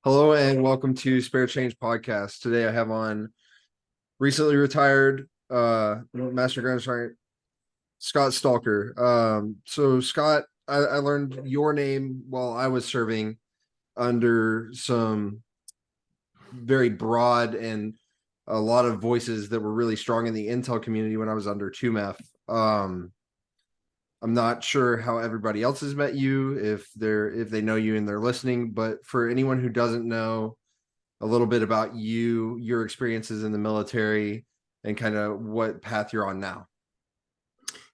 Hello and welcome to Spare Change Podcast. Today I have on recently retired Master Grand Sergeant Scott Stalker. So Scott, I learned your name while I was serving under some very broad and a lot of voices that were really strong in the intel community when I was under 2MEF. I'm not sure how everybody else has met you, if they know you and they're listening, but for anyone who doesn't know a little bit about you, your experiences in the military, and kind of what path you're on now.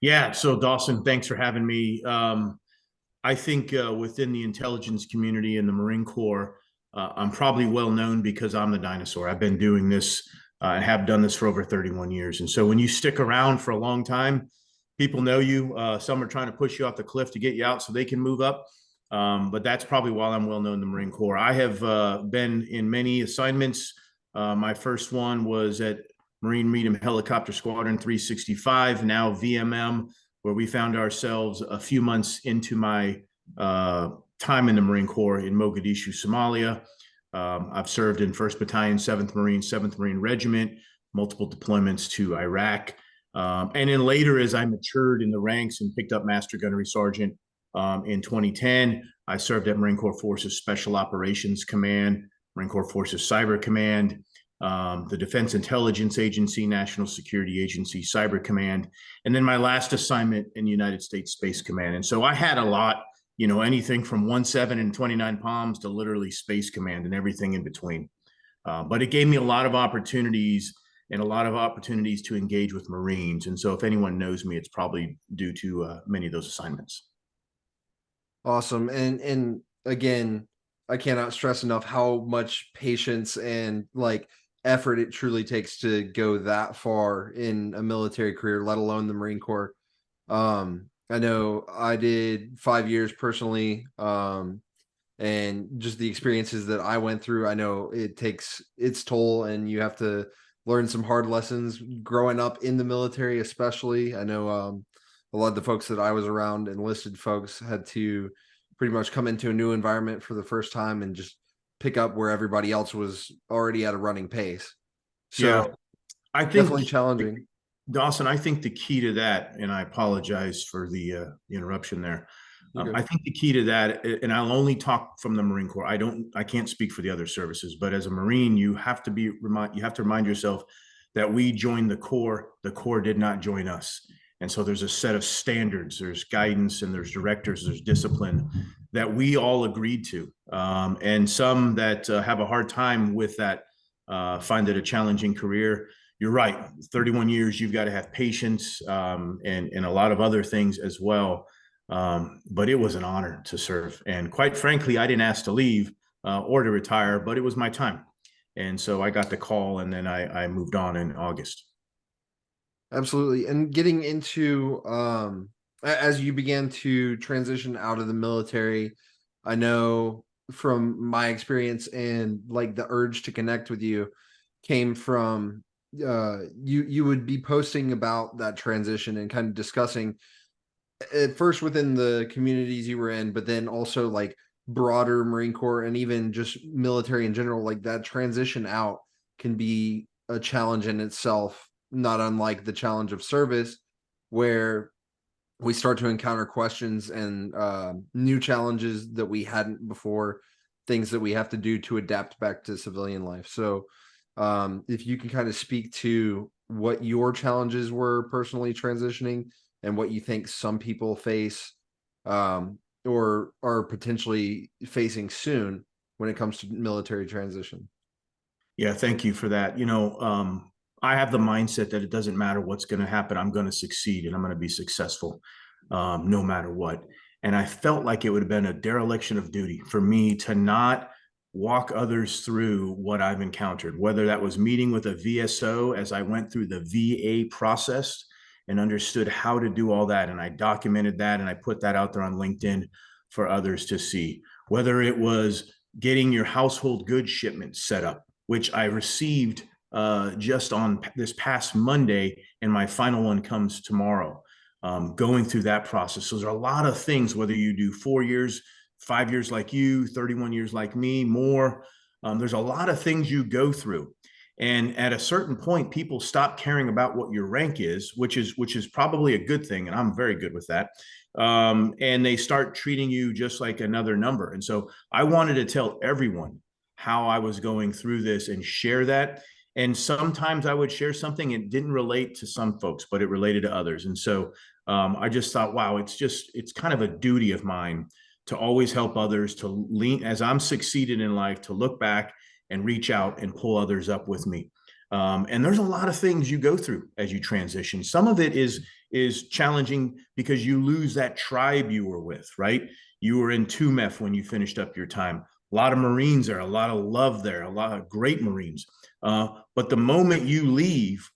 Yeah. So Dawson, thanks for having me. I think within the intelligence community and the Marine Corps, I'm probably well known because I'm the dinosaur. I've been doing this and have done this for over 31 years. And so when you stick around for a long time, people know you. Some are trying to push you off the cliff to get you out so they can move up. But that's probably why I'm well known in the Marine Corps. I have been in many assignments. My first one was at Marine Medium Helicopter Squadron 365, now VMM, where we found ourselves a few months into my time in the Marine Corps in Mogadishu, Somalia. I've served in 1st Battalion, 7th Marine, 7th Marine Regiment, multiple deployments to Iraq. And then later, as I matured in the ranks and picked up Master Gunnery Sergeant in 2010, I served at Marine Corps Forces Special Operations Command, Marine Corps Forces Cyber Command, the Defense Intelligence Agency, National Security Agency, Cyber Command, and then my last assignment in the United States Space Command. And so I had a lot, anything from 1-7 and 29 Palms to literally Space Command and everything in between. But it gave me a lot of opportunities to engage with Marines. And so if anyone knows me, it's probably due to many of those assignments. Awesome. And again, I cannot stress enough how much patience and like effort it truly takes to go that far in a military career, let alone the Marine Corps. I know I did 5 years personally, and just the experiences that I went through, I know it takes its toll and you have to learn some hard lessons growing up in the military, especially. I know a lot of the folks that I was around, enlisted folks, had to pretty much come into a new environment for the first time and just pick up where everybody else was already at a running pace. So Yeah, I think definitely challenging. Dawson, I think the key to that, and I apologize for the interruption there. I think the key to that, and I'll only talk from the Marine Corps. I can't speak for the other services, but as a Marine, you have to remind yourself that we joined the Corps. The Corps did not join us, and so there's a set of standards, there's guidance, and there's directives, there's discipline that we all agreed to, and some that have a hard time with that find it a challenging career. You're right. 31 years, you've got to have patience and a lot of other things as well. But it was an honor to serve. And quite frankly, I didn't ask to leave or to retire, but it was my time. And so I got the call, and then I moved on in August. Absolutely. And getting into as you began to transition out of the military, I know from my experience and like the urge to connect with you came from you would be posting about that transition and kind of discussing at first within the communities you were in, but then also like broader Marine Corps and even just military in general. Like that transition out can be a challenge in itself, not unlike the challenge of service, where we start to encounter questions and new challenges that we hadn't before, things that we have to do to adapt back to civilian life. So if you can kind of speak to what your challenges were personally transitioning and what you think some people face or are potentially facing soon when it comes to military transition. Yeah, thank you for that. I have the mindset that it doesn't matter what's going to happen. I'm going to succeed and I'm going to be successful no matter what. And I felt like it would have been a dereliction of duty for me to not walk others through what I've encountered, whether that was meeting with a VSO as I went through the VA process and understood how to do all that. And I documented that and I put that out there on LinkedIn for others to see, whether it was getting your household goods shipment set up, which I received just on this past Monday, and my final one comes tomorrow. Going through that process. So there are a lot of things, whether you do 4 years, 5 years like you, 31 years like me, more, There's a lot of things you go through. And at a certain point, people stop caring about what your rank is, which is probably a good thing, and I'm very good with that. And they start treating you just like another number. And so I wanted to tell everyone how I was going through this and share that. And sometimes I would share something, it didn't relate to some folks, but it related to others. And so I just thought, wow, it's kind of a duty of mine to always help others, to lean as I'm succeeded in life, to look back and reach out and pull others up with me. And there's a lot of things you go through as you transition. Some of it is challenging because you lose that tribe you were with, right? You were in 2MEF when you finished up your time. A lot of Marines there, a lot of love there, a lot of great Marines. But the moment you leave,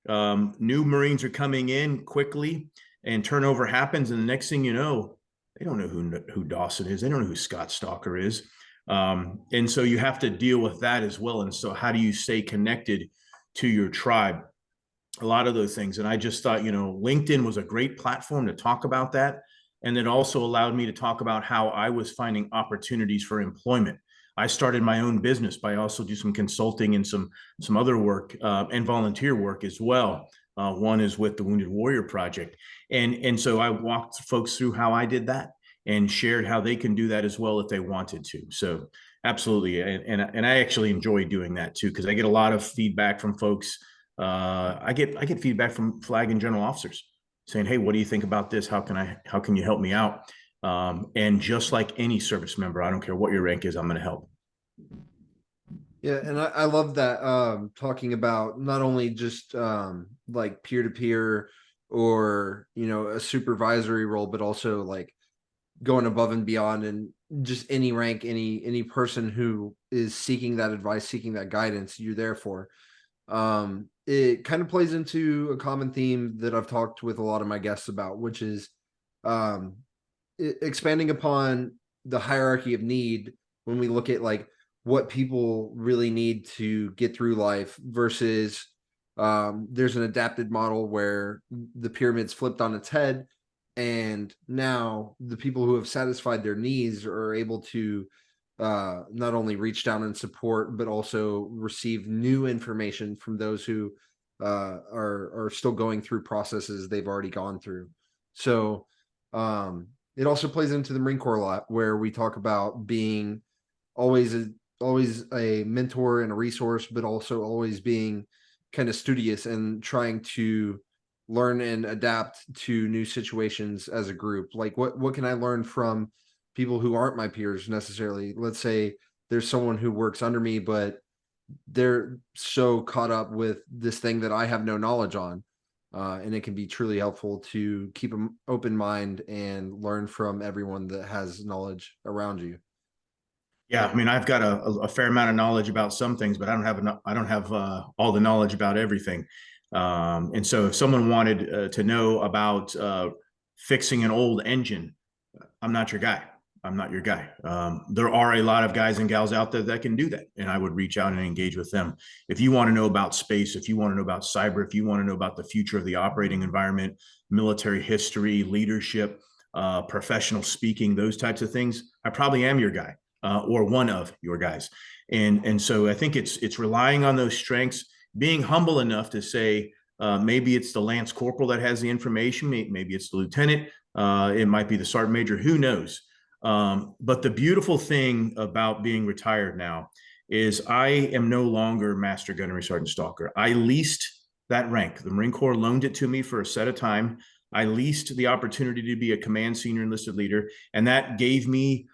new Marines are coming in quickly and turnover happens. And the next thing you know, they don't know who Dawson is. They don't know who Scott Stalker is. And so you have to deal with that as well. And so how do you stay connected to your tribe? A lot of those things. And I just thought, LinkedIn was a great platform to talk about that. And it also allowed me to talk about how I was finding opportunities for employment. I started my own business, but I also do some consulting and some other work and volunteer work as well. One is with the Wounded Warrior Project. And so I walked folks through how I did that and shared how they can do that as well if they wanted to. So absolutely. And I actually enjoy doing that too, because I get a lot of feedback from folks. I get feedback from flag and general officers saying, hey, what do you think about this? How can you help me out? And just like any service member, I don't care what your rank is, I'm going to help. Yeah, and I love that, talking about not only just like peer-to-peer or a supervisory role, but also like going above and beyond, and just any rank, any person who is seeking that advice, seeking that guidance, you're there for. It kind of plays into a common theme that I've talked with a lot of my guests about, which is expanding upon the hierarchy of need when we look at like what people really need to get through life versus there's an adapted model where the pyramid's flipped on its head, and now the people who have satisfied their needs are able to not only reach down and support, but also receive new information from those who are still going through processes they've already gone through. So it also plays into the Marine Corps a lot, where we talk about being always a mentor and a resource, but also always being kind of studious and trying to learn and adapt to new situations as a group. Like what can I learn from people who aren't my peers necessarily? Let's say there's someone who works under me, but they're so caught up with this thing that I have no knowledge on. And it can be truly helpful to keep an open mind and learn from everyone that has knowledge around you. Yeah, I mean, I've got a fair amount of knowledge about some things, but I don't have all the knowledge about everything. And so, if someone wanted to know about fixing an old engine, I'm not your guy. I'm not your guy. There are a lot of guys and gals out there that can do that, and I would reach out and engage with them. If you want to know about space, if you want to know about cyber, if you want to know about the future of the operating environment, military history, leadership, professional speaking, those types of things, I probably am your guy. Or one of your guys. And so I think it's relying on those strengths, being humble enough to say, maybe it's the Lance Corporal that has the information, maybe it's the lieutenant, it might be the sergeant major, who knows? But the beautiful thing about being retired now is I am no longer Master Gunnery Sergeant Stalker. I leased that rank. The Marine Corps loaned it to me for a set of time. I leased the opportunity to be a command senior enlisted leader, and that gave me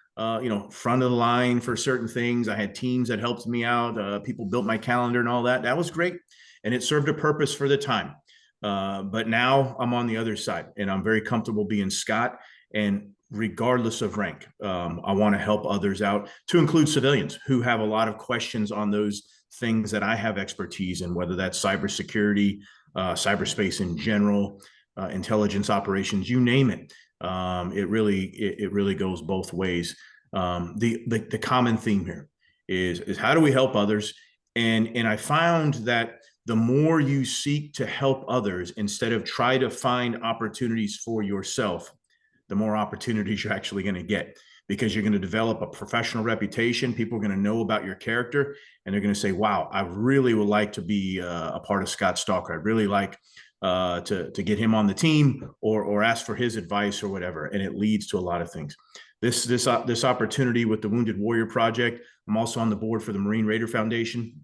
front of the line for certain things. I had teams that helped me out. People built my calendar and all that. That was great. And it served a purpose for the time. But now I'm on the other side, and I'm very comfortable being Scott. And regardless of rank, I want to help others out, to include civilians who have a lot of questions on those things that I have expertise in, whether that's cybersecurity, cyberspace in general, intelligence operations, you name it. It really goes both ways. The common theme here is how do we help others? And I found that the more you seek to help others instead of try to find opportunities for yourself, the more opportunities you're actually going to get, because you're going to develop a professional reputation. People are going to know about your character, and they're going to say, wow, I really would like to be a part of Scott Stalker. I'd really like to get him on the team, or ask for his advice or whatever. And it leads to a lot of things. This opportunity with the Wounded Warrior Project. I'm also on the board for the Marine Raider Foundation.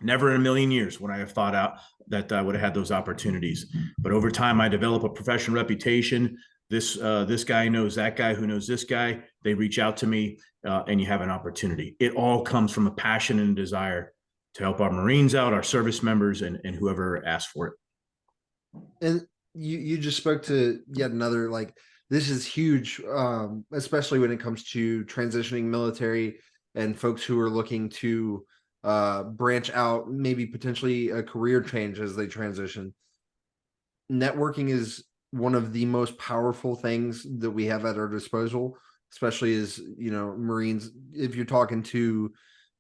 Never in a million years would I have thought out that I would have had those opportunities. But over time, I develop a professional reputation. This guy knows that guy who knows this guy. They reach out to me, and you have an opportunity. It all comes from a passion and a desire to help our Marines out, our service members, and whoever asks for it. And you just spoke to yet another, like, this is huge, especially when it comes to transitioning military and folks who are looking to branch out, maybe potentially a career change as they transition. Networking is one of the most powerful things that we have at our disposal, especially as, Marines. If you're talking to,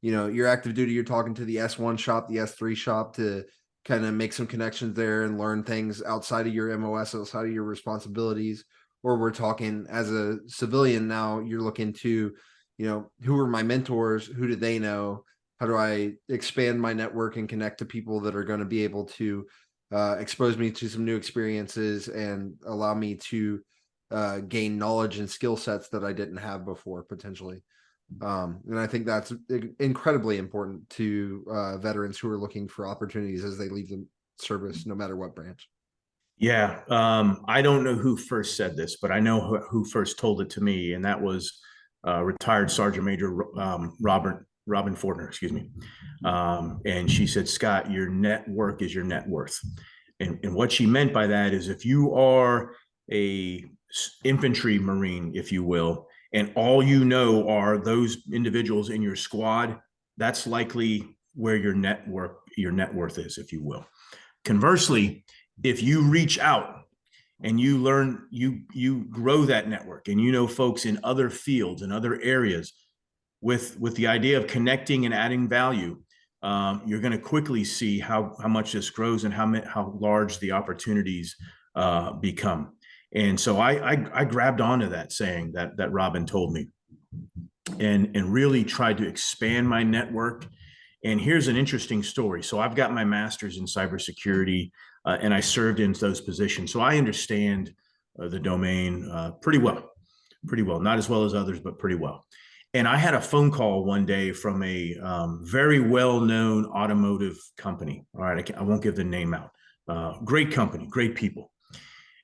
your active duty, you're talking to the S1 shop, the S3 shop, to kind of make some connections there and learn things outside of your MOS, outside of your responsibilities. Or we're talking as a civilian now, you're looking to, who are my mentors? Who do they know? How do I expand my network and connect to people that are going to be able to expose me to some new experiences and allow me to gain knowledge and skill sets that I didn't have before, potentially. And I think that's incredibly important to veterans who are looking for opportunities as they leave the service, no matter what branch. Yeah. I don't know who first said this, but I know who first told it to me, and that was retired Sergeant Major Robin Fortner, excuse me. And she said, Scott, your network is your net worth. And what she meant by that is, if you are a infantry Marine, if you will, and all you know are those individuals in your squad, that's likely where your net worth is, if you will. Conversely, if you reach out and you learn, you grow that network, and folks in other fields and other areas, with the idea of connecting and adding value, you're going to quickly see how much this grows and how large the opportunities become. And so I grabbed onto that saying that Robin told me, and really tried to expand my network. And here's an interesting story. So I've got my master's in cybersecurity, and I served in those positions. So I understand the domain pretty well. Not as well as others, but pretty well. And I had a phone call one day from a very well-known automotive company. All right, I won't give the name out. Great company, great people.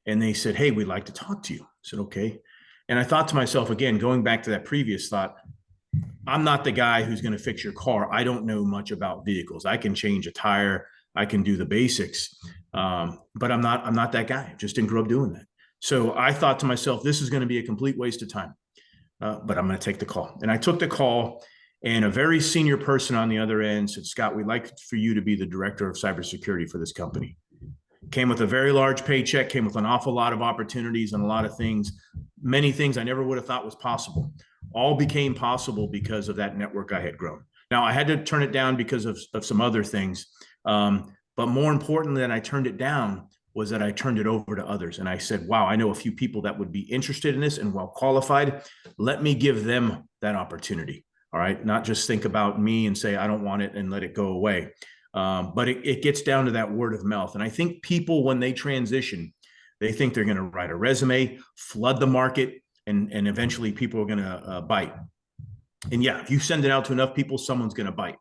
And they said, hey, we'd like to talk to you. I said, okay. And I thought to myself, again, going back to that previous thought, I'm not the guy who's going to fix your car. I don't know much about vehicles. I can change a tire. I can do the basics. But I'm not that guy. Just didn't grow up doing that. So I thought to myself, this is going to be a complete waste of time. But I'm going to take the call. And I took the call, and a very senior person on the other end said, Scott, we'd like for you to be the director of cybersecurity for this company. Came with a very large paycheck, came with an awful lot of opportunities and a lot of things, many things I never would have thought was possible. All became possible because of that network I had grown. Now, I had to turn it down because of some other things. But more importantly than I turned it down was that I turned it over to others. And I said, wow, I know a few people that would be interested in this and well qualified. Let me give them that opportunity. All right. Not just think about me and say, I don't want it and let it go away. But it gets down to that word of mouth. And I think people, when they transition, they think they're going to write a resume, flood the market, and eventually people are going to bite. And yeah, if you send it out to enough people, someone's going to bite.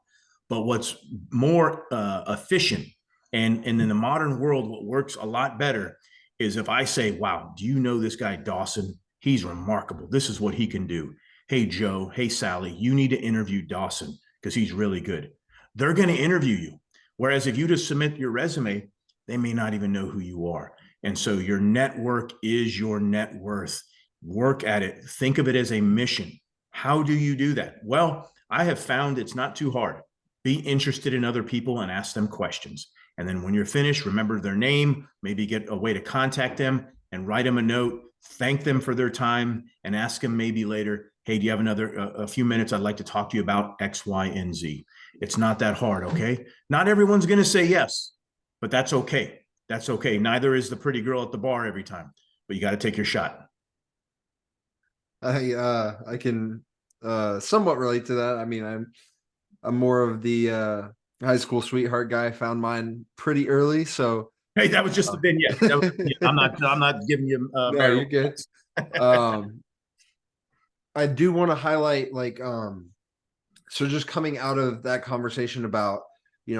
But what's more efficient, and in the modern world, what works a lot better is if I say, wow, do you know this guy, Dawson? He's remarkable. This is what he can do. Hey, Joe. Hey, Sally, you need to interview Dawson because he's really good. They're going to interview you. Whereas if you just submit your resume, they may not even know who you are. And so your network is your net worth. Work at it. Think of it as a mission. How do you do that? Well, I have found it's not too hard. Be interested in other people and ask them questions. And then when you're finished, remember their name, maybe get a way to contact them and write them a note, thank them for their time, and ask them maybe later, hey, do you have a few minutes? I'd like to talk to you about X, Y, and Z. It's not that hard, okay? Not everyone's going to say yes, but that's okay. That's okay. Neither is the pretty girl at the bar every time, but you got to take your shot. I can somewhat relate to that. I mean, I'm more of the high school sweetheart guy. Found mine pretty early, so Hey, that was just a uh, vignette. That was a vignette. I'm not giving you no, marital you're good. advice. Um, I do want to highlight like so just coming out of that conversation about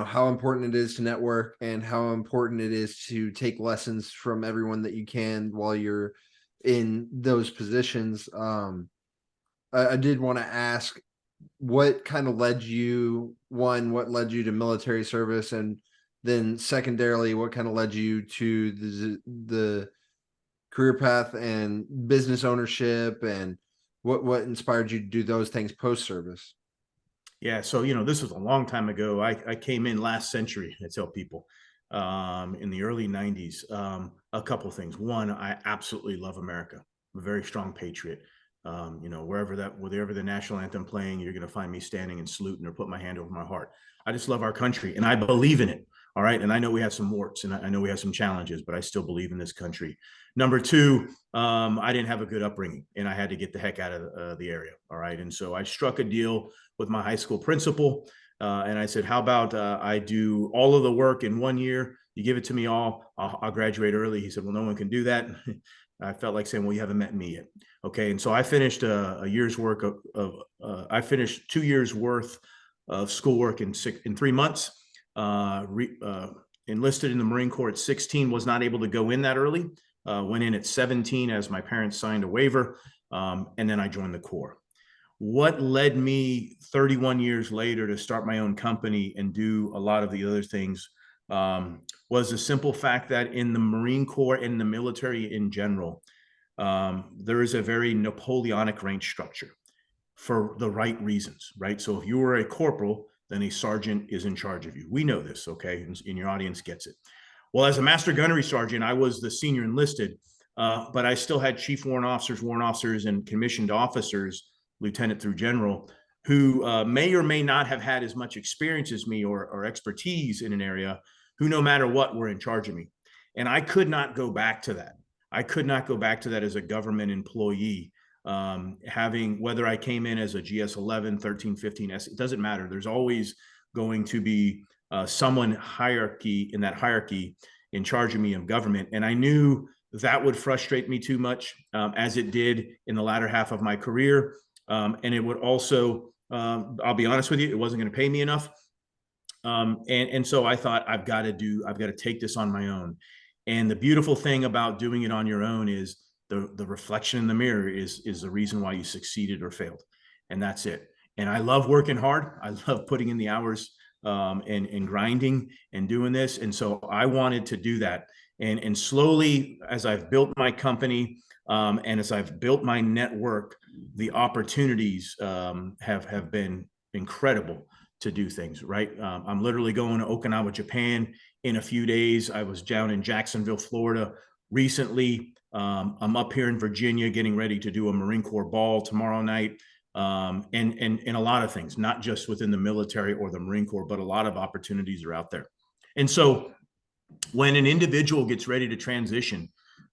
how important it is to network and how important it is to take lessons from everyone that you can while you're in those positions. I did want to ask what kind of led you, one, what led you to military service, and then secondarily what kind of led you to the career path and business ownership, and what inspired you to do those things post service. Yeah, so this was a long time ago. I came in last century. I tell people, in the early '90s. A couple things. One, I absolutely love America. I'm a very strong patriot. Wherever the national anthem playing, you're going to find me standing and saluting or put my hand over my heart. I just love our country and I believe in it. All right, and I know we have some warts and I know we have some challenges, but I still believe in this country. Number two, I didn't have a good upbringing and I had to get the heck out of the area. All right, and so I struck a deal with my high school principal. And I said, how about I do all of the work in 1 year? You give it to me all, I'll graduate early. He said, well, no one can do that. I felt like saying, well, you haven't met me yet. Okay. And so I finished a year's work I finished 2 years worth of schoolwork in 3 months. Enlisted in the Marine Corps at 16, was not able to go in that early. Went in at 17 as my parents signed a waiver. And then I joined the Corps. What led me 31 years later to start my own company and do a lot of the other things was the simple fact that in the Marine Corps and the military in general, there is a very Napoleonic rank structure for the right reasons, right? So if you were a corporal, then a sergeant is in charge of you. We know this, okay? And your audience gets it. Well, as a master gunnery sergeant, I was the senior enlisted, but I still had chief warrant officers, and commissioned officers, lieutenant through general, who may or may not have had as much experience as me or expertise in an area, who no matter what were in charge of me. And I could not go back to that. I could not go back to that as a government employee. Having, whether I came in as a GS 11, 13, 15, it doesn't matter. There's always going to be someone in that hierarchy in charge of me of government. And I knew that would frustrate me too much, as it did in the latter half of my career. And it would also, I'll be honest with you, it wasn't going to pay me enough. And so I thought, I've got to take this on my own. And the beautiful thing about doing it on your own is the reflection in the mirror is the reason why you succeeded or failed. And that's it. And I love working hard. I love putting in the hours, and grinding and doing this. And so I wanted to do that. And slowly, as I've built my company, and as I've built my network, the opportunities have been incredible to do things, right? I'm literally going to Okinawa, Japan in a few days. I was down in Jacksonville, Florida recently. I'm up here in Virginia getting ready to do a Marine Corps ball tomorrow night. And a lot of things, not just within the military or the Marine Corps, but a lot of opportunities are out there. And so when an individual gets ready to transition,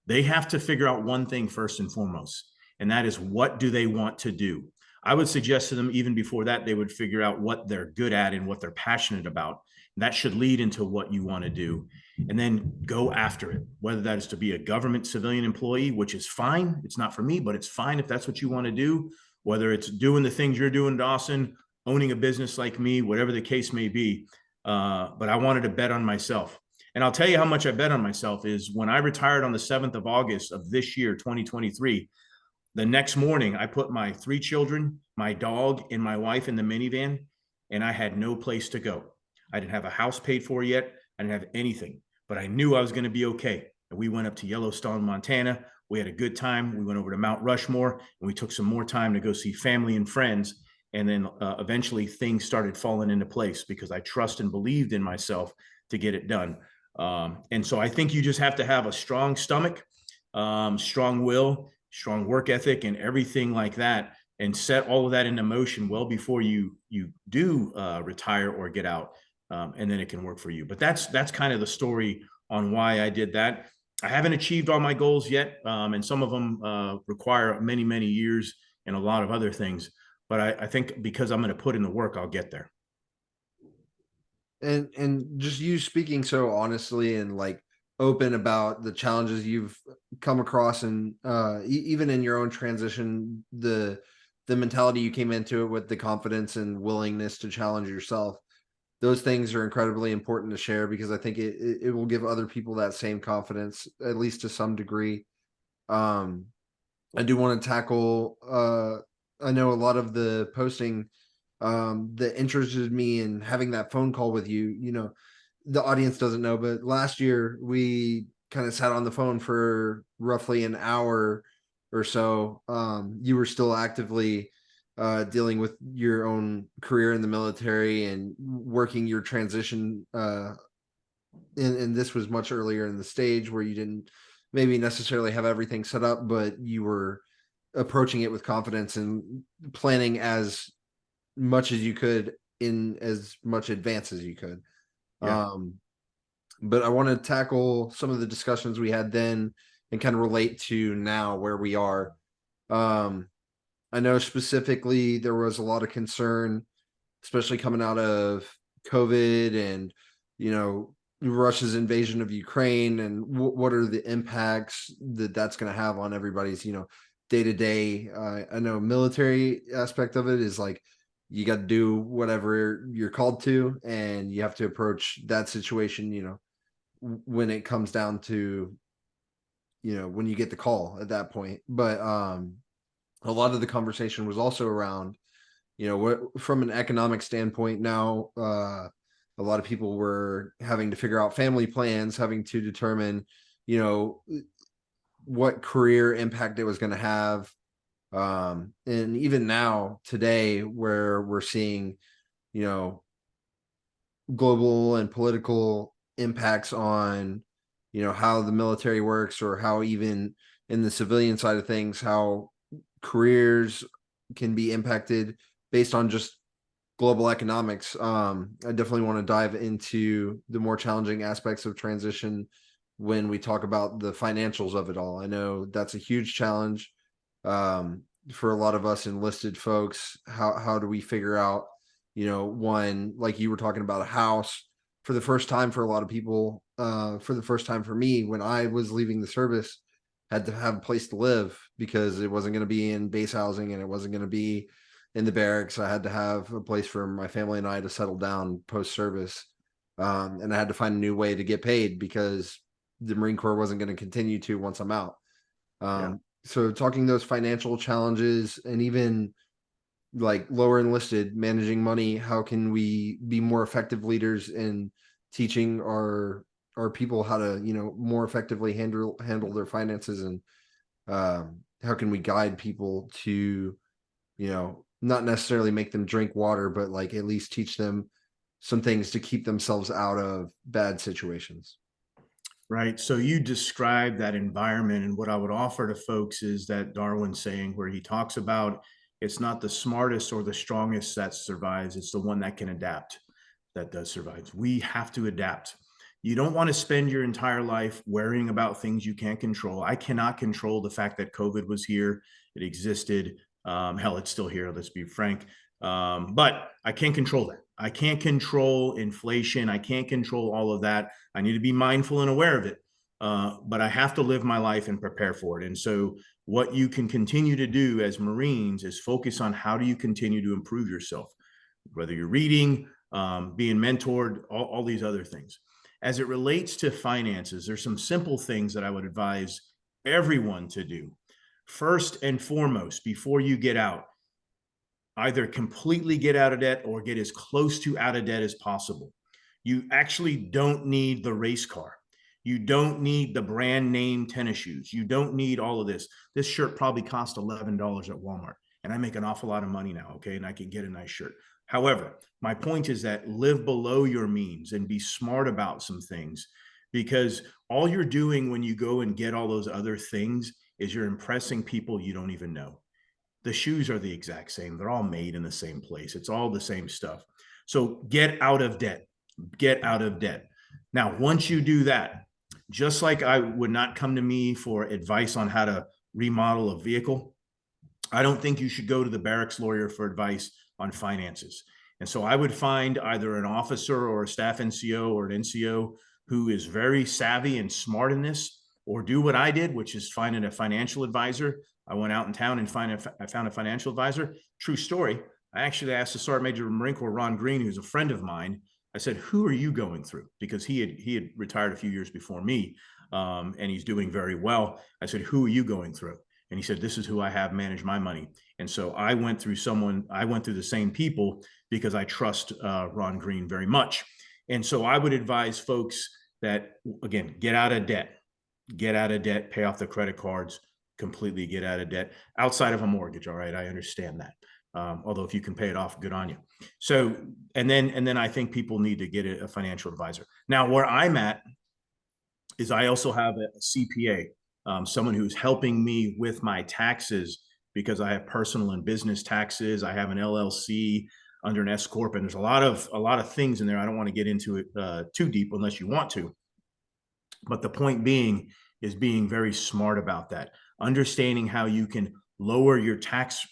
they have to figure out one thing first and foremost, and that is, what do they want to do? I would suggest to them, even before that, they would figure out what they're good at and what they're passionate about. That should lead into what you want to do, and then go after it, whether that is to be a government civilian employee, which is fine. It's not for me, but it's fine if that's what you want to do. Whether it's doing the things you're doing, Dawson, owning a business like me, whatever the case may be. But I wanted to bet on myself. And I'll tell you how much I bet on myself is when I retired on the 7th of August of this year, 2023, the next morning I put my 3 children, my dog, and my wife in the minivan, and I had no place to go. I didn't have a house paid for yet. I didn't have anything, but I knew I was going to be okay. And we went up to Yellowstone, Montana. We had a good time. We went over to Mount Rushmore, and we took some more time to go see family and friends. And then eventually things started falling into place because I trust and believed in myself to get it done. And so I think you just have to have a strong stomach, strong will, strong work ethic, and everything like that, and set all of that into motion well before you do retire or get out, and then it can work for you. But that's kind of the story on why I did that. I haven't achieved all my goals yet, and some of them require many, many years and a lot of other things. But I think because I'm going to put in the work, I'll get there. And just you speaking so honestly and like open about the challenges you've come across, and even in your own transition, the mentality you came into it with, the confidence and willingness to challenge yourself, those things are incredibly important to share, because I think it will give other people that same confidence, at least to some degree. um I do want to tackle I know a lot of the posting that interested me in having that phone call with you. The audience doesn't know, but last year we kind of sat on the phone for roughly an hour or so. You were still actively dealing with your own career in the military and working your transition. And this was much earlier in the stage where you didn't maybe necessarily have everything set up, but you were approaching it with confidence and planning as much as you could in as much advance as you could. Yeah. But I want to tackle some of the discussions we had then and kind of relate to now where we are. Um, I know specifically there was a lot of concern, especially coming out of COVID and, Russia's invasion of Ukraine, and what are the impacts that that's going to have on everybody's, day to day. I know military aspect of it is like you got to do whatever you're called to, and you have to approach that situation, when it comes down to, when you get the call at that point. But a lot of the conversation was also around, what from an economic standpoint now. A lot of people were having to figure out family plans, having to determine, you know, what career impact it was going to have. And even now, today, where we're seeing, you know, global and political impacts on, how the military works, or how even in the civilian side of things, how careers can be impacted based on just global economics. I definitely want to dive into the more challenging aspects of transition when we talk about the financials of it all. I know that's a huge challenge for a lot of us enlisted folks. How do we figure out, one, like you were talking about, a house for the first time for a lot of people, for the first time for me when I was leaving the service, had to have a place to live because it wasn't going to be in base housing and it wasn't going to be in the barracks. I had to have a place for my family and I to settle down post service. And I had to find a new way to get paid because the Marine Corps wasn't going to continue to once I'm out. Yeah. So talking those financial challenges, and even like lower enlisted, managing money, how can we be more effective leaders in teaching our people how to, more effectively handle their finances, and how can we guide people to, not necessarily make them drink water, but like at least teach them some things to keep themselves out of bad situations. Right. So you describe that environment, and what I would offer to folks is that Darwin saying where he talks about it's not the smartest or the strongest that survives, it's the one that can adapt that does survive. We have to adapt. You don't want to spend your entire life worrying about things you can't control. I cannot control the fact that COVID was here, it existed. Hell, it's still here, let's be frank. But I can't control that. I can't control inflation. I can't control all of that. I need to be mindful and aware of it. But I have to live my life and prepare for it. And so, what you can continue to do as Marines is focus on how do you continue to improve yourself, whether you're reading, being mentored, all these other things. As it relates to finances, there's some simple things that I would advise everyone to do. First and foremost, before you get out, either completely get out of debt or get as close to out of debt as possible. You actually don't need the race car. You don't need the brand name tennis shoes. You don't need all of this. This shirt probably cost $11 at Walmart, and I make an awful lot of money now, okay? And I can get a nice shirt. However, my point is that live below your means and be smart about some things, because all you're doing when you go and get all those other things is you're impressing people you don't even know. The shoes are the exact same. They're all made in the same place. It's all the same stuff. So get out of debt. Get out of debt. Now, once you do that, just like I would not come to me for advice on how to remodel a vehicle, I don't think you should go to the barracks lawyer for advice on finances. And so I would find either an officer or a staff NCO or an NCO who is very savvy and smart in this, or do what I did, which is finding a financial advisor. I went out in town and I found a financial advisor. True story. I actually asked the Sergeant Major of the Marine Corps, Ron Green, who's a friend of mine. I said, "Who are you going through?" Because he had retired a few years before me, and he's doing very well. I said, "Who are you going through?" And he said, "This is who I have manage my money." And so I went through the same people because I trust Ron Green very much. And so I would advise folks that, again, get out of debt, pay off the credit cards, completely get out of debt outside of a mortgage. All right. I understand that. Although if you can pay it off, good on you. So, and then I think people need to get a financial advisor. Now, where I'm at is I also have a CPA, someone who's helping me with my taxes because I have personal and business taxes. I have an LLC under an S corp, and there's a lot of things in there. I don't want to get into it too deep unless you want to. But the point being is being very smart about that, understanding how you can lower your tax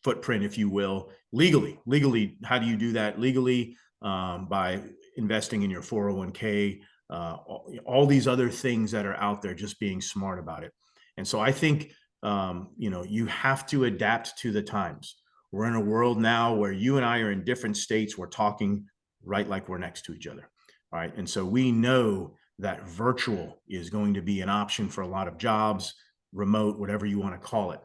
footprint, if you will, legally. Legally, how do you do that legally? By investing in your 401k, all these other things that are out there, just being smart about it. And so I think, you have to adapt to the times. We're in a world now where you and I are in different states. We're talking right like we're next to each other. All right. And so we know that virtual is going to be an option for a lot of jobs, remote, whatever you want to call it.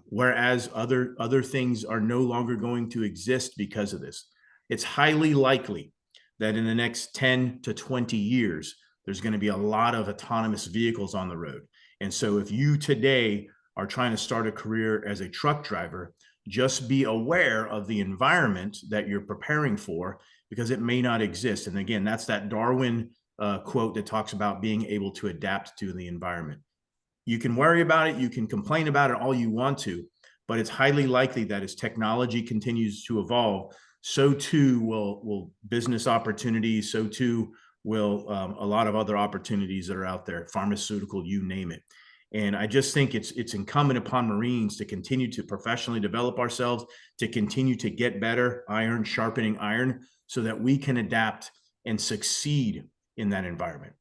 Whereas other things are no longer going to exist because of this. It's highly likely that in the next 10 to 20 years, there's going to be a lot of autonomous vehicles on the road. And so if you today are trying to start a career as a truck driver, just be aware of the environment that you're preparing for, because it may not exist. And again, that's that Darwin quote that talks about being able to adapt to the environment. You can worry about it, you can complain about it all you want to, but it's highly likely that as technology continues to evolve, so too will business opportunities, so too will a lot of other opportunities that are out there, pharmaceutical, you name it. And I just think it's incumbent upon Marines to continue to professionally develop ourselves, to continue to get better, iron sharpening iron, so that we can adapt and succeed in that environment.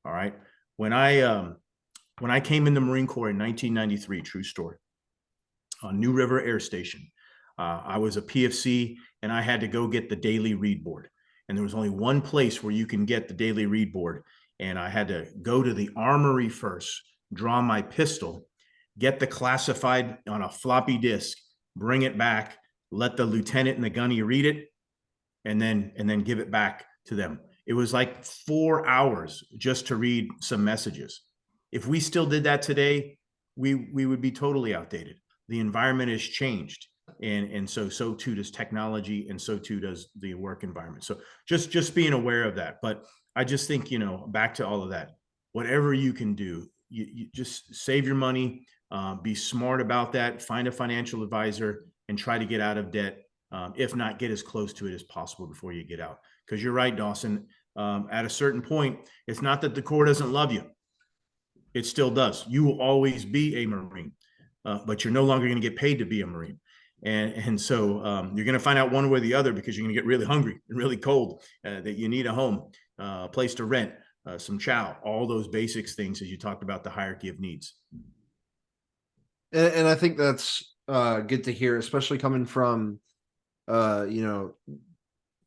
All right. When I came in the Marine Corps in 1993, true story, on New River Air Station, I was a PFC and I had to go get the daily read board. And there was only one place where you can get the daily read board. And I had to go to the armory first, draw my pistol, get the classified on a floppy disk, bring it back, let the lieutenant and the gunny read it, and then give it back to them. It was like 4 hours just to read some messages. If we still did that today, we would be totally outdated. The environment has changed. And so too does technology, and so too does the work environment. So just being aware of that. But I just think, back to all of that, whatever you can do, you just save your money, be smart about that, find a financial advisor, and try to get out of debt. If not, get as close to it as possible before you get out. Because you're right, Dawson. At a certain point, it's not that the Corps doesn't love you. It still does. You will always be a Marine, but you're no longer going to get paid to be a Marine. And so you're going to find out one way or the other, because you're going to get really hungry and really cold, that you need a home, a place to rent, some chow, all those basics things, as you talked about the hierarchy of needs. And I think that's good to hear, especially coming from,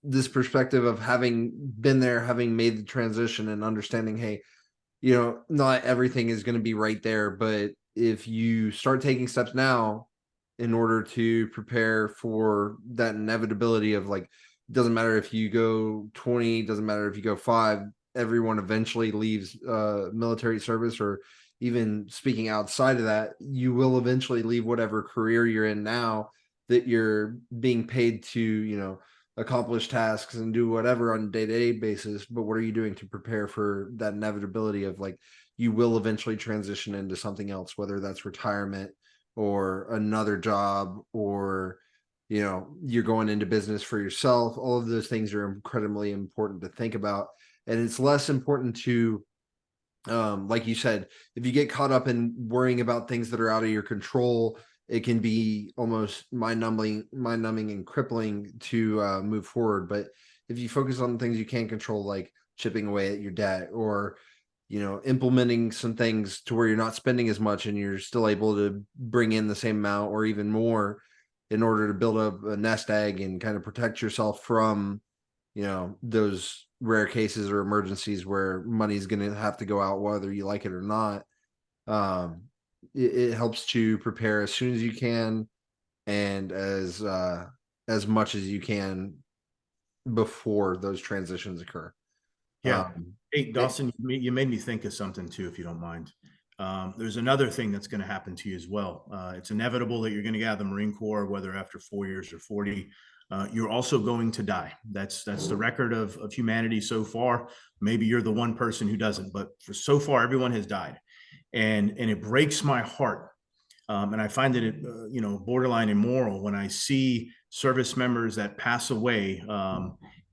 this perspective of having been there, having made the transition, and understanding, hey, not everything is going to be right there, but if you start taking steps now in order to prepare for that inevitability of, like, it doesn't matter if you go 20, doesn't matter if you go 5, everyone eventually leaves military service, or even speaking outside of that, you will eventually leave whatever career you're in now, that you're being paid to, accomplish tasks and do whatever on a day-to-day basis. But what are you doing to prepare for that inevitability of, like, you will eventually transition into something else, whether that's retirement or another job, or you're going into business for yourself. All of those things are incredibly important to think about. and it's less important to, like you said, if you get caught up in worrying about things that are out of your control, it can be almost mind numbing and crippling to move forward. But if you focus on things you can control, like chipping away at your debt, or implementing some things to where you're not spending as much and you're still able to bring in the same amount or even more, in order to build up a nest egg and kind of protect yourself from those rare cases or emergencies where money's going to have to go out whether you like it or not. um it helps to prepare as soon as you can, and as much as you can before those transitions occur. Yeah. um Hey, it- Dawson, you made me think of something too, if you don't mind. There's another thing that's going to happen to you as well. It's inevitable that you're going to get out of the Marine Corps, whether after 4 years or 40. You're also going to die. That's the record of humanity so far. Maybe you're the one person who doesn't, but for so far, everyone has died, and it breaks my heart. And I find it, borderline immoral when I see service members that pass away,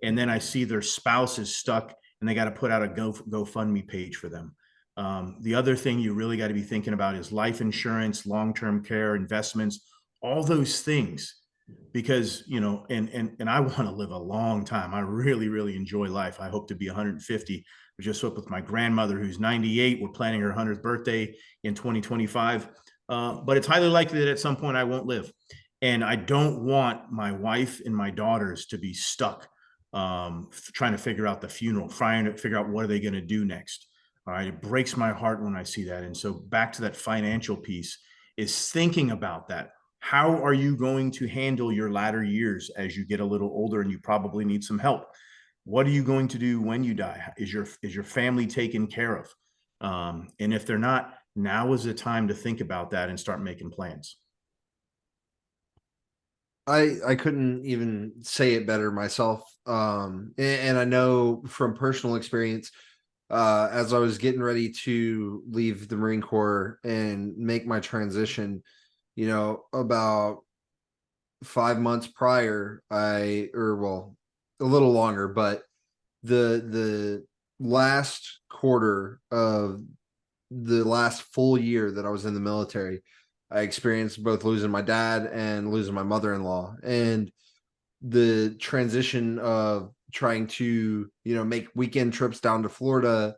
and then I see their spouse is stuck and they got to put out a GoFundMe page for them. The other thing you really got to be thinking about is life insurance, long-term care, investments, all those things, because and I want to live a long time. I really, really enjoy life. I hope to be 150. I just spoke with my grandmother who's 98. We're planning her 100th birthday in 2025. But it's highly likely that at some point I won't live. And I don't want my wife and my daughters to be stuck, trying to figure out the funeral, trying to figure out what are they going to do next. All right. It breaks my heart when I see that. And so back to that financial piece is thinking about that. How are you going to handle your latter years as you get a little older and you probably need some help? What are you going to do when you die? Is your family taken care of? And if they're not, now is the time to think about that and start making plans. I couldn't even say it better myself. And I know from personal experience, as I was getting ready to leave the Marine Corps and make my transition, about 5 months prior, or well, a little longer, but the last quarter of the last full year that I was in the military, I experienced both losing my dad and losing my mother-in-law. And the transition of trying to, make weekend trips down to Florida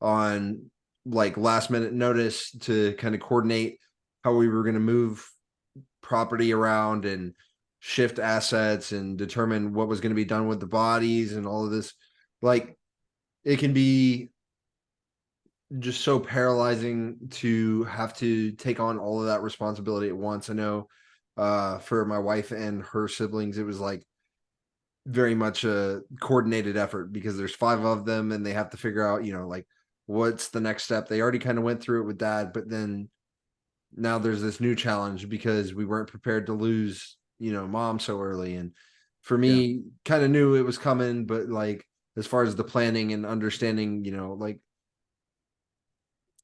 on like last minute notice to kind of coordinate how we were going to move property around and shift assets and determine what was going to be done with the bodies and all of this. Like, it can be just so paralyzing to have to take on all of that responsibility at once. I know for my wife and her siblings, it was like very much a coordinated effort because there's five of them and they have to figure out, like what's the next step. They already kind of went through it with dad, but then now there's this new challenge because we weren't prepared to lose, mom so early. And for Yeah. me, kind of knew it was coming, but like as far as the planning and understanding, like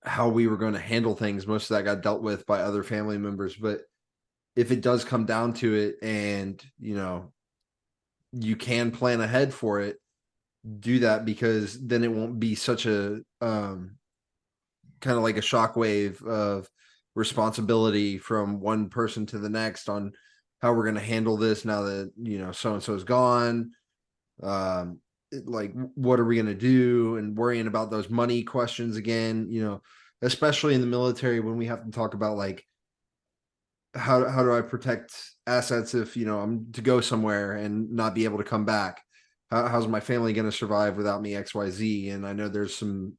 how we were going to handle things, most of that got dealt with by other family members. But if it does come down to it and, you can plan ahead for it, do that, because then it won't be such a kind of like a shockwave of responsibility from one person to the next on how we're going to handle this now that, so and so's gone. Like, what are we going to do, and worrying about those money questions again, especially in the military when we have to talk about like how do I protect assets if I'm to go somewhere and not be able to come back. How's my family going to survive without me, XYZ? And I know there's some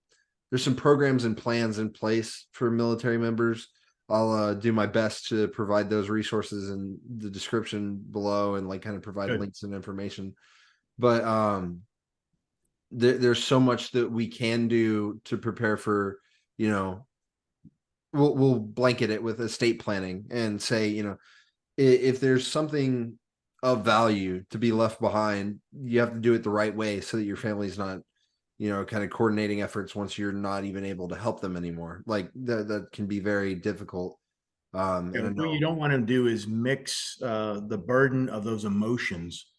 programs and plans in place for military members. I'll do my best to provide those resources in the description below and like kind of provide Good. links and information. But there's so much that we can do to prepare for, you know, we'll blanket it with estate planning and say, if there's something of value to be left behind, you have to do it the right way so that your family's not, kind of coordinating efforts once you're not even able to help them anymore. Like that can be very difficult. And I What you know, don't want to do is mix the burden of those emotions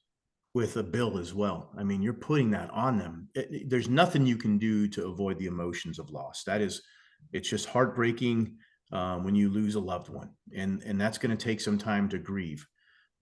with a bill as well. I mean, you're putting that on them. There's nothing you can do to avoid the emotions of loss. It's just heartbreaking when you lose a loved one, and that's going to take some time to grieve.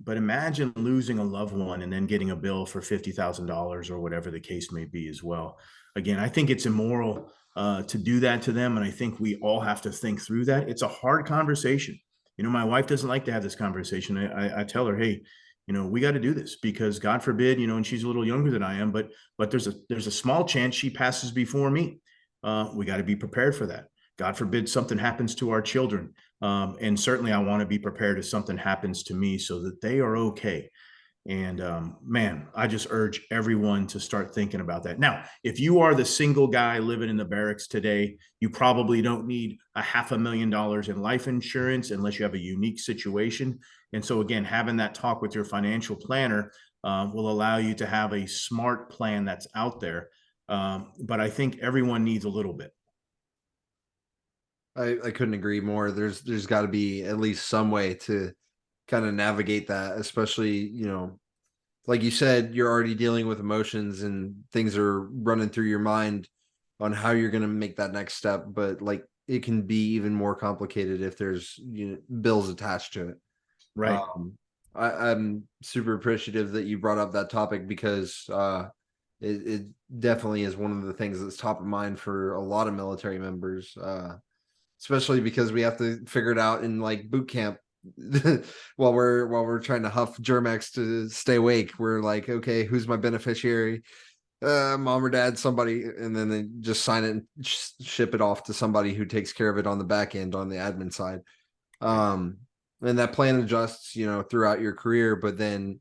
But imagine losing a loved one and then getting a bill for $50,000 or whatever the case may be as well. Again, I think it's immoral to do that to them. And I think we all have to think through that. It's a hard conversation. My wife doesn't like to have this conversation. I tell her, hey, we got to do this because God forbid, and she's a little younger than I am, but there's a small chance she passes before me. We got to be prepared for that. God forbid something happens to our children. And certainly I want to be prepared if something happens to me so that they are okay. And man, I just urge everyone to start thinking about that. Now, if you are the single guy living in the barracks today, you probably don't need $500,000 in life insurance unless you have a unique situation. And so again, having that talk with your financial planner will allow you to have a smart plan that's out there. But I think everyone needs a little bit. I couldn't agree more. There's got to be at least some way to kind of navigate that, especially, like you said, you're already dealing with emotions and things are running through your mind on how you're going to make that next step. But like it can be even more complicated if there's bills attached to it. Right. I'm super appreciative that you brought up that topic because it definitely is one of the things that's top of mind for a lot of military members. Especially because we have to figure it out in like boot camp while we're trying to huff Germex to stay awake. We're like, okay, who's my beneficiary? Mom or dad, somebody, and then they just sign it and ship it off to somebody who takes care of it on the back end on the admin side. And that plan adjusts, throughout your career. But then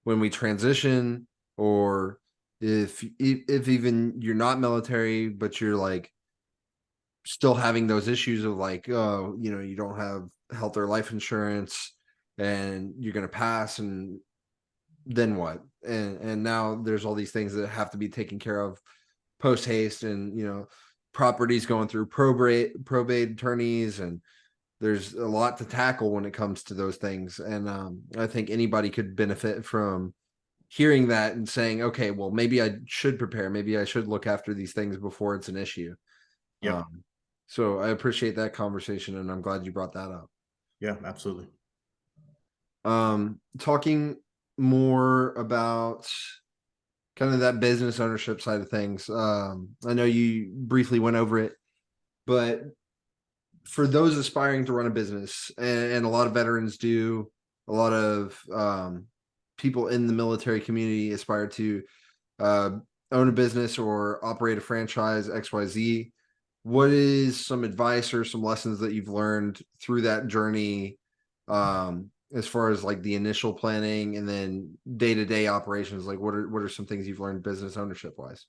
when we transition, or if even you're not military, but you're like still having those issues of like, oh, you don't have health or life insurance and you're going to pass, and then what? And now there's all these things that have to be taken care of post haste, and properties going through probate attorneys, and there's a lot to tackle when it comes to those things. And I think anybody could benefit from hearing that and saying, okay, well, maybe I should prepare, maybe I should look after these things before it's an issue. Yep. So I appreciate that conversation, and I'm glad you brought that up. Yeah, absolutely. Talking more about kind of that business ownership side of things. I know you briefly went over it, but for those aspiring to run a business, and a lot of veterans do, a lot of people in the military community aspire to own a business or operate a franchise, XYZ. What is some advice or some lessons that you've learned through that journey, as far as like the initial planning and then day-to-day operations? Like what are some things you've learned business ownership wise?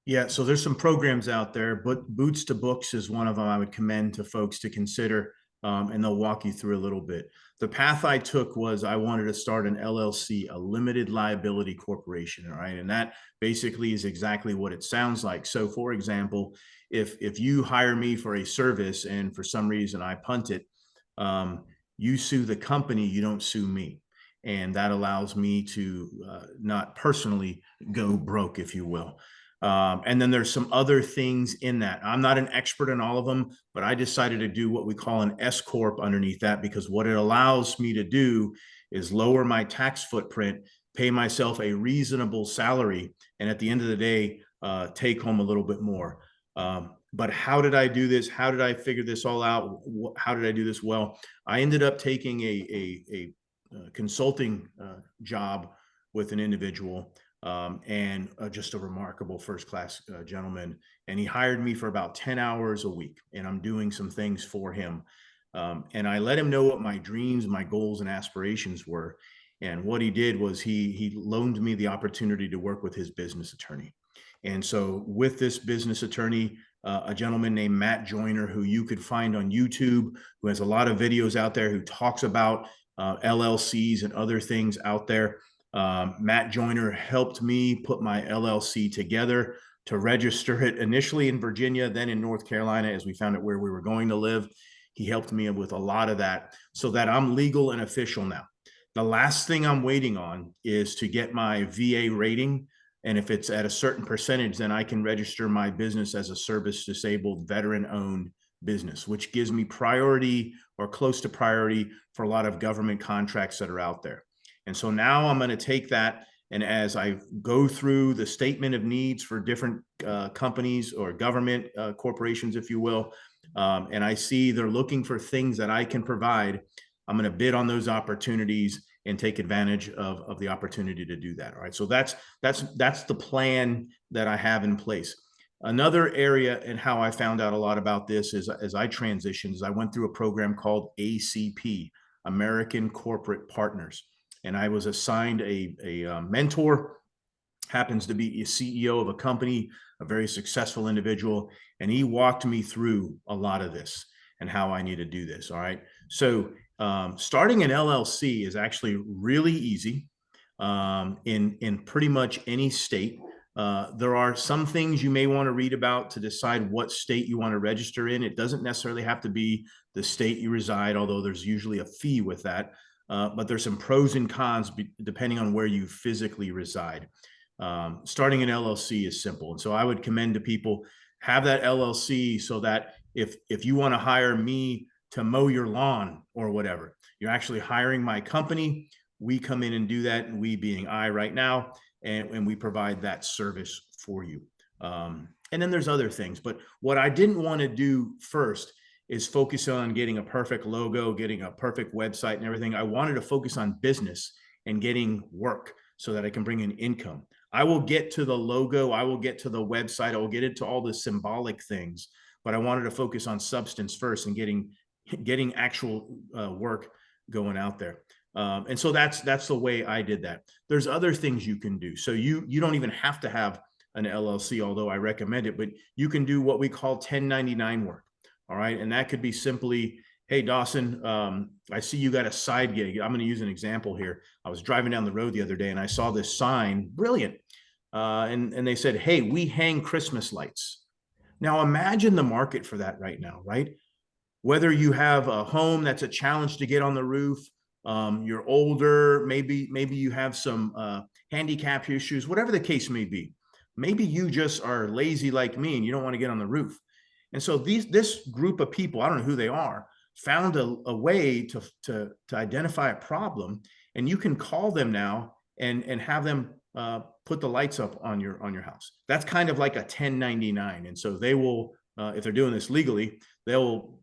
Yeah, so there's some programs out there, but Boots to Books is one of them I would commend to folks to consider, and they'll walk you through a little bit. The path I took was I wanted to start an LLC, a limited liability corporation, all right? And that basically is exactly what it sounds like. So for example, if you hire me for a service and for some reason I punt it, you sue the company, you don't sue me. And that allows me to not personally go broke, if you will. And then there's some other things in that. I'm not an expert in all of them, but I decided to do what we call an S Corp underneath that, because what it allows me to do is lower my tax footprint, pay myself a reasonable salary, and at the end of the day, take home a little bit more. But how did I do this? How did I figure this all out? How did I do this? Well, I ended up taking a consulting job with an individual, and just a remarkable first-class gentleman. And he hired me for about 10 hours a week, and I'm doing some things for him. And I let him know what my dreams, my goals, and aspirations were. And what he did was he loaned me the opportunity to work with his business attorney. And so with this business attorney, a gentleman named Matt Joyner, who you could find on YouTube, who has a lot of videos out there, who talks about LLCs and other things out there. Matt Joyner helped me put my LLC together, to register it initially in Virginia, then in North Carolina, as we found out where we were going to live. He helped me with a lot of that so that I'm legal and official now. The last thing I'm waiting on is to get my VA rating. And if it's at a certain percentage, then I can register my business as a service disabled veteran owned business, which gives me priority or close to priority for a lot of government contracts that are out there. And so now I'm going to take that. And as I go through the statement of needs for different companies or government corporations, if you will, and I see they're looking for things that I can provide, I'm going to bid on those opportunities and take advantage of the opportunity to do that. All right. So that's the plan that I have in place. Another area and how I found out a lot about this is as I transitioned, is I went through a program called ACP, American Corporate Partners. And I was assigned a mentor, happens to be a CEO of a company, a very successful individual. And he walked me through a lot of this and how I need to do this. All right. So starting an LLC is actually really easy in pretty much any state. There are some things you may want to read about to decide what state you want to register in. It doesn't necessarily have to be the state you reside, although there's usually a fee with that. But there's some pros and cons depending on where you physically reside. Starting an LLC is simple. And so I would commend to people, have that LLC so that if you want to hire me to mow your lawn or whatever, you're actually hiring my company. We come in and do that, and we being I right now, and we provide that service for you. And then there's other things. But what I didn't want to do first is focus on getting a perfect logo, getting a perfect website and everything. I wanted to focus on business and getting work so that I can bring in income. I will get to the logo, I will get to the website, I will get into all the symbolic things, but I wanted to focus on substance first and getting actual work going out there. And so that's the way I did that. There's other things you can do. So you don't even have to have an LLC, although I recommend it, but you can do what we call 1099 work. All right. And that could be simply, hey, Dawson, I see you got a side gig. I'm going to use an example here. I was driving down the road the other day and I saw this sign, brilliant. And they said, hey, we hang Christmas lights. Now imagine the market for that right now, right? Whether you have a home that's a challenge to get on the roof, you're older, maybe you have some handicap issues, whatever the case may be. Maybe you just are lazy like me and you don't want to get on the roof. And so this group of people, I don't know who they are, found a way to identify a problem, and you can call them now and have them put the lights up on your house. That's kind of like a 1099. And so they will, if they're doing this legally, they'll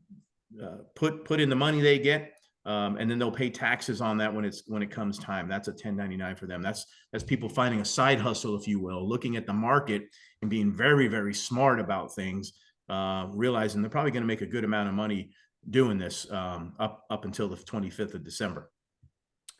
put in the money they get, and then they'll pay taxes on that when it comes time. That's a 1099 for them. That's people finding a side hustle, if you will, looking at the market and being very, very smart about things, realizing they're probably going to make a good amount of money doing this up until the 25th of December.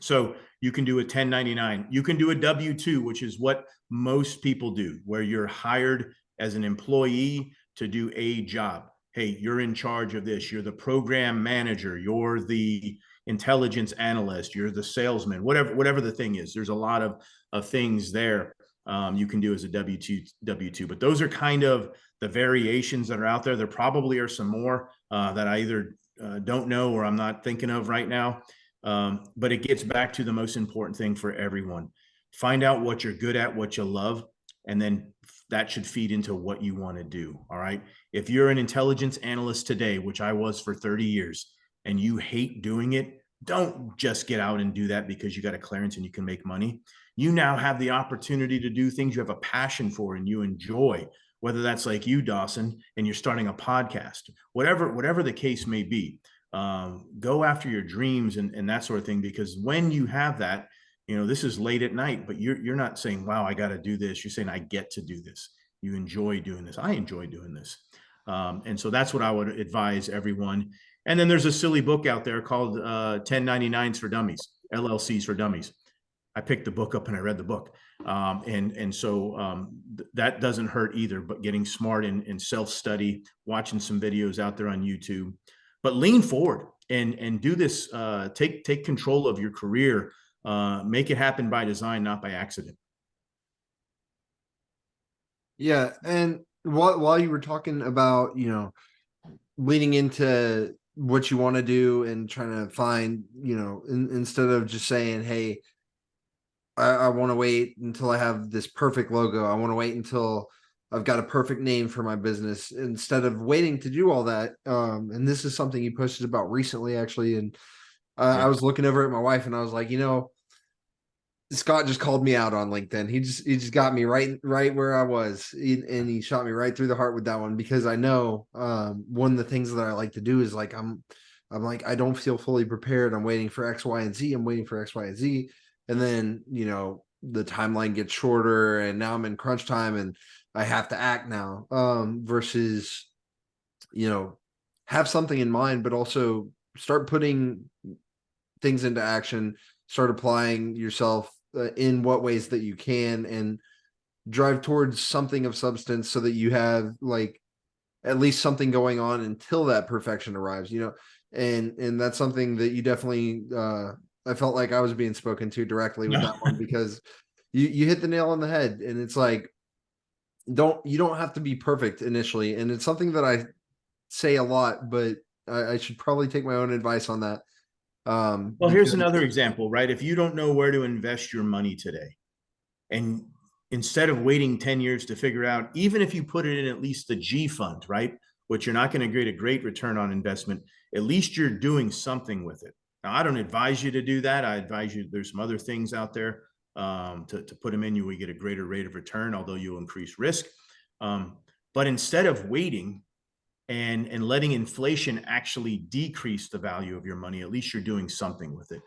So you can do a 1099. You can do a W-2, which is what most people do, where you're hired as an employee to do a job. Hey, you're in charge of this. You're the program manager. You're the intelligence analyst. You're the salesman, whatever the thing is. There's a lot of things there you can do as a W-2. But those are kind of the variations that are out there. There probably are some more that I either don't know or I'm not thinking of right now. But it gets back to the most important thing for everyone. Find out what you're good at, what you love, and then that should feed into what you want to do. All right. If you're an intelligence analyst today, which I was for 30 years, and you hate doing it, don't just get out and do that because you got a clearance and you can make money. You now have the opportunity to do things you have a passion for and you enjoy, whether that's like you, Dawson, and you're starting a podcast, whatever the case may be. Go after your dreams and that sort of thing, because when you have that, this is late at night, but you're not saying, wow, I got to do this. You're saying, I get to do this. You enjoy doing this. I enjoy doing this. And so that's what I would advise everyone. And then there's a silly book out there called 1099s for Dummies, LLCs for Dummies. I picked the book up and I read the book. So that doesn't hurt either, but getting smart in self-study, watching some videos out there on YouTube, but lean forward and do this, take control of your career, make it happen by design, not by accident. Yeah. And while you were talking about, leaning into what you want to do and trying to find, instead of just saying, hey, I want to wait until I have this perfect logo. I want to wait until I've got a perfect name for my business instead of waiting to do all that. And this is something he posted about recently, actually. And I Yeah. was looking over at my wife and I was like, Scott just called me out on LinkedIn. He just got me right where I was, and he shot me right through the heart with that one, because I know one of the things that I like to do is like I'm like, I don't feel fully prepared. I'm waiting for X, Y, and Z. I'm waiting for X, Y, and Z, and then the timeline gets shorter, and now I'm in crunch time, and I have to act now. Versus you know have something in mind, but also start putting things into action, start applying yourself in what ways that you can, and drive towards something of substance so that you have like at least something going on until that perfection arrives, and that's something that you definitely I felt like I was being spoken to directly with No. that one, because you hit the nail on the head, and it's like, you don't have to be perfect initially, and it's something that I say a lot, but I should probably take my own advice on that. Well, here's Because another example, right? If you don't know where to invest your money today, and instead of waiting 10 years to figure out, even if you put it in at least the G fund, right? Which you're not going to get a great return on investment, at least you're doing something with it. Now, I don't advise you to do that. I advise you, there's some other things out there to put them in. You will get a greater rate of return, although you'll increase risk. But instead of waiting and letting inflation actually decrease the value of your money, at least you're doing something with it.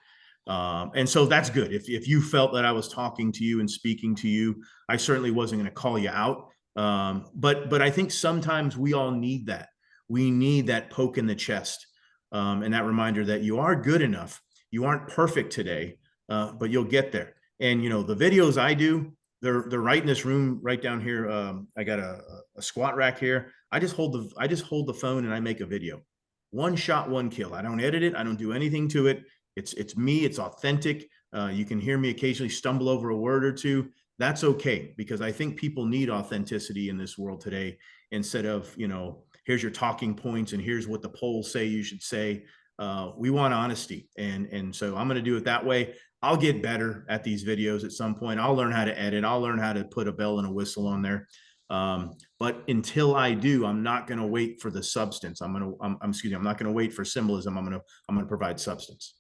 And so that's good. If you felt that I was talking to you and speaking to you, I certainly wasn't going to call you out. But I think sometimes we all need that. We need that poke in the chest, and that reminder that you are good enough. You aren't perfect today, but you'll get there. And the videos I do, they're right in this room, right down here. I got a squat rack here. I just hold the phone and I make a video. One shot, one kill. I don't edit it. I don't do anything to it. It's me. It's authentic. You can hear me occasionally stumble over a word or two. That's okay, because I think people need authenticity in this world today, instead of here's your talking points and here's what the polls say you should say. We want honesty, and so I'm going to do it that way. I'll get better at these videos at some point. I'll learn how to edit. I'll learn how to put a bell and a whistle on there. But until I do, I'm not going to wait for the substance. I'm not going to wait for symbolism. I'm going to provide substance.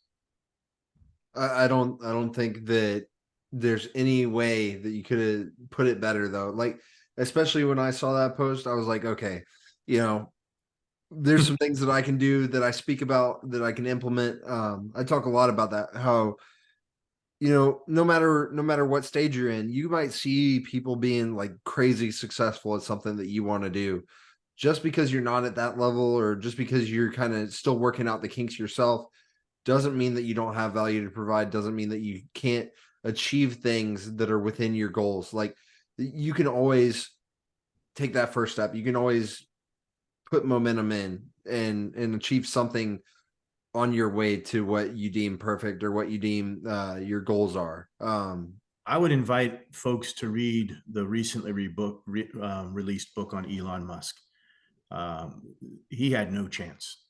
I don't think that there's any way that you could have put it better, though. Like, especially when I saw that post, I was like, okay, you know, there's some things that I can do, that I speak about, that I can implement. I talk a lot about that, how no matter what stage you're in, you might see people being like crazy successful at something that you want to do. Just because you're not at that level, or just because you're kind of still working out the kinks yourself, doesn't mean that you don't have value to provide, doesn't mean that you can't achieve things that are within your goals. Like, you can always take that first step. You can always put momentum in and achieve something on your way to what you deem perfect, or what you deem your goals are. I would invite folks to read the recently released book on Elon Musk. He had no chance.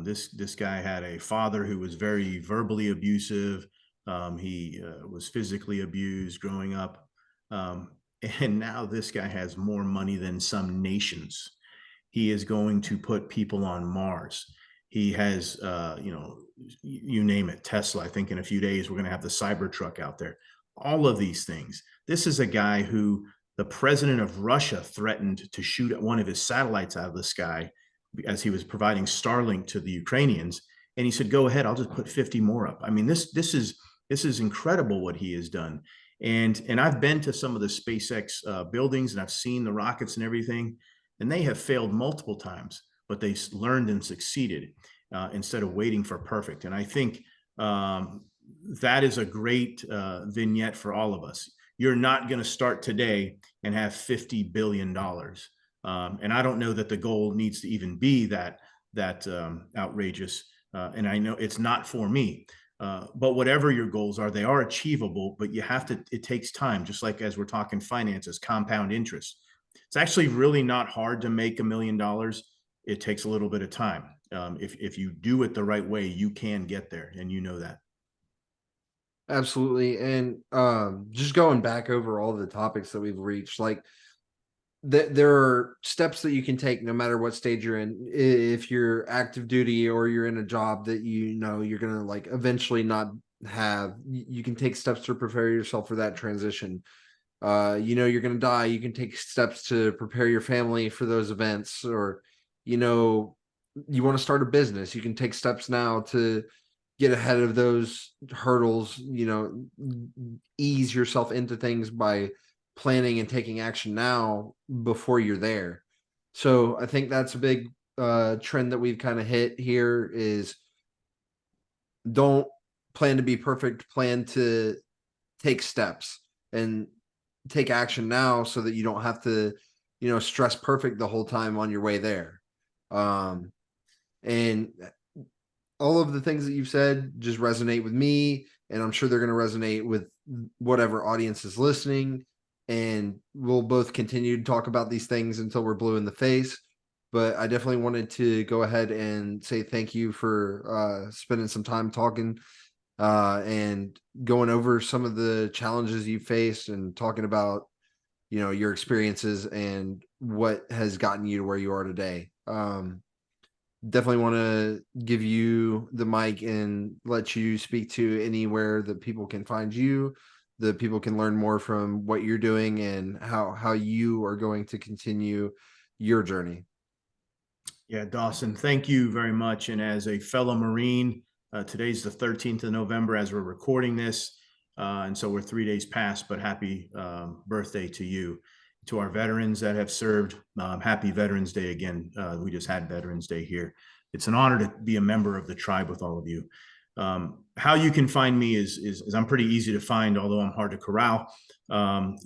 This guy had a father who was very verbally abusive. He was physically abused growing up, and now this guy has more money than some nations. He is going to put people on Mars. He has, you name it, Tesla. I think in a few days we're going to have the Cybertruck out there. All of these things. This is a guy who the president of Russia threatened to shoot at one of his satellites out of the sky as he was providing Starlink to the Ukrainians. And he said, "Go ahead, I'll just put 50 more up." I mean, this is incredible what he has done. And I've been to some of the SpaceX buildings, and I've seen the rockets and everything, and they have failed multiple times, but they learned and succeeded instead of waiting for perfect. And I think that is a great vignette for all of us. You're not going to start today and have $50 billion. And I don't know that the goal needs to even be that outrageous. And I know it's not for me. But whatever your goals are, they are achievable, but it takes time, just like as we're talking finances, compound interest. It's actually really not hard to make $1 million. It takes a little bit of time. If you do it the right way, you can get there, and you know that. Absolutely. And just going back over all the topics that we've reached, like there are steps that you can take no matter what stage you're in. If you're active duty or you're in a job that you know you're gonna like eventually not have, you can take steps to prepare yourself for that transition. You know you're gonna die, you can take steps to prepare your family for those events. Or you know you want to start a business, you can take steps now to get ahead of those hurdles, you know, ease yourself into things by planning and taking action now before you're there. So I think that's a big trend that we've kind of hit here is don't plan to be perfect, plan to take steps and take action now so that you don't have to, you know, stress perfect the whole time on your way there. Um and all of the things that you've said just resonate with me, and I'm sure they're going to resonate with whatever audience is listening. And we'll both continue to talk about these things until we're blue in the face. But I definitely wanted to go ahead and say thank you for spending some time talking and going over some of the challenges you faced and talking about, you know, your experiences and what has gotten you to where you are today. Definitely want to give you the mic and let you speak to anywhere that people can find you, that people can learn more from what you're doing and how you are going to continue your journey. Yeah, Dawson, thank you very much. And as a fellow Marine, today's the 13th of November as we're recording this. And so we're 3 days past, but happy birthday to you. To our veterans that have served, happy Veterans Day again. We just had Veterans Day here. It's an honor to be a member of the tribe with all of you. How you can find me is I'm pretty easy to find, although I'm hard to corral,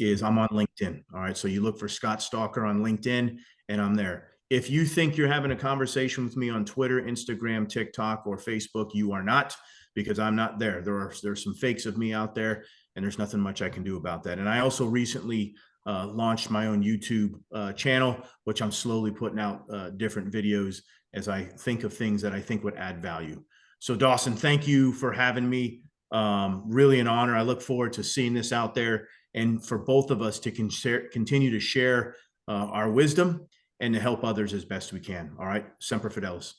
is I'm on LinkedIn. All right. So you look for Scott Stalker on LinkedIn and I'm there. If you think you're having a conversation with me on Twitter, Instagram, TikTok, or Facebook, you are not, because I'm not there. There's some fakes of me out there, and there's nothing much I can do about that. And I also recently launched my own YouTube channel, which I'm slowly putting out different videos as I think of things that I think would add value. So Dawson, thank you for having me. Really an honor. I look forward to seeing this out there and for both of us to continue to share our wisdom and to help others as best we can. All right. Semper Fidelis.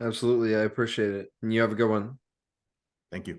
Absolutely. I appreciate it. And you have a good one. Thank you.